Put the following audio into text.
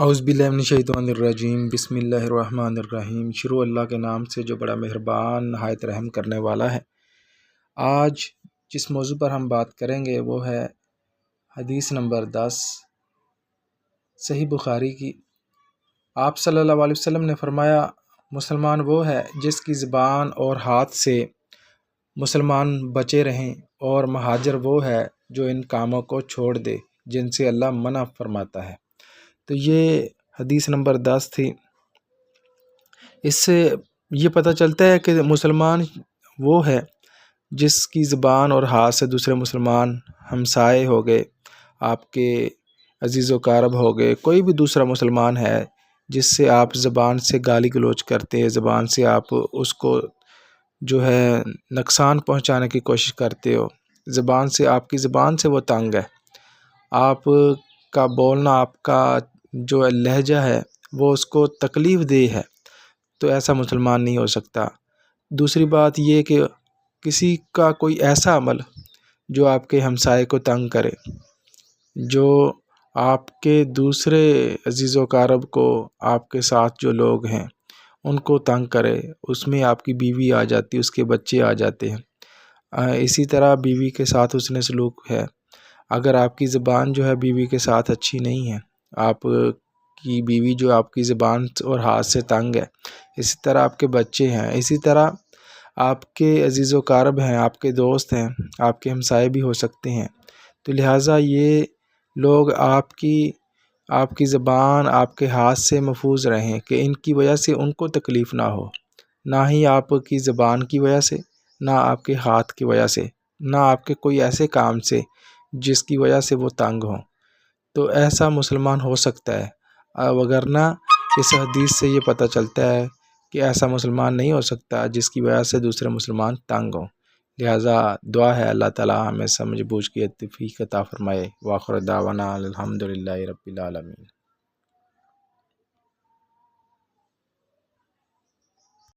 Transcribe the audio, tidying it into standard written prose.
اعوذ باللہ من الشیطان الرجیم، بسم اللہ الرحمن الرحیم۔ شروع اللہ کے نام سے جو بڑا مہربان نہایت رحم کرنے والا ہے۔ آج جس موضوع پر ہم بات کریں گے وہ ہے حدیث نمبر 10 صحیح بخاری کی۔ آپ صلی اللہ علیہ وسلم نے فرمایا، مسلمان وہ ہے جس کی زبان اور ہاتھ سے مسلمان بچے رہیں، اور مہاجر وہ ہے جو ان کاموں کو چھوڑ دے جن سے اللہ منع فرماتا ہے۔ تو یہ حدیث نمبر 10 تھی۔ اس سے یہ پتہ چلتا ہے کہ مسلمان وہ ہے جس کی زبان اور ہاتھ سے دوسرے مسلمان ہمسائے ہو گئے، آپ کے عزیز و اقارب ہو گئے، کوئی بھی دوسرا مسلمان ہے جس سے آپ زبان سے گالی گلوچ کرتے، زبان سے آپ اس کو جو ہے نقصان پہنچانے کی کوشش کرتے ہو، زبان سے آپ کی زبان سے وہ تنگ ہے، آپ کا بولنا، آپ کا جو لہجہ ہے وہ اس کو تکلیف دہ ہے، تو ایسا مسلمان نہیں ہو سکتا۔ دوسری بات یہ کہ کسی کا کوئی ایسا عمل جو آپ کے ہمسائے کو تنگ کرے، جو آپ کے دوسرے عزیز و اقارب کو، آپ کے ساتھ جو لوگ ہیں ان کو تنگ کرے، اس میں آپ کی بیوی آ جاتی، اس کے بچے آ جاتے ہیں۔ اسی طرح بیوی کے ساتھ حسن سلوک ہے۔ اگر آپ کی زبان جو ہے بیوی کے ساتھ اچھی نہیں ہے، آپ کی بیوی جو آپ کی زبان اور ہاتھ سے تنگ ہے، اسی طرح آپ کے بچے ہیں، اسی طرح آپ کے عزیز و اقارب ہیں، آپ کے دوست ہیں، آپ کے ہمسائے بھی ہو سکتے ہیں۔ تو لہٰذا یہ لوگ آپ کی زبان، آپ کے ہاتھ سے محفوظ رہیں کہ ان کی وجہ سے ان کو تکلیف نہ ہو، نہ ہی آپ کی زبان کی وجہ سے، نہ آپ کے ہاتھ کی وجہ سے، نہ آپ کے کوئی ایسے کام سے جس کی وجہ سے وہ تنگ ہوں۔ تو ایسا مسلمان ہو سکتا ہے، وگرنہ اس حدیث سے یہ پتہ چلتا ہے کہ ایسا مسلمان نہیں ہو سکتا جس کی وجہ سے دوسرے مسلمان تنگ ہوں۔ لہٰذا دعا ہے اللہ تعالیٰ ہمیں سمجھ بوجھ کی توفیق عطا فرمائے۔ وآخر دعوانا الحمد للہ رب العالمین۔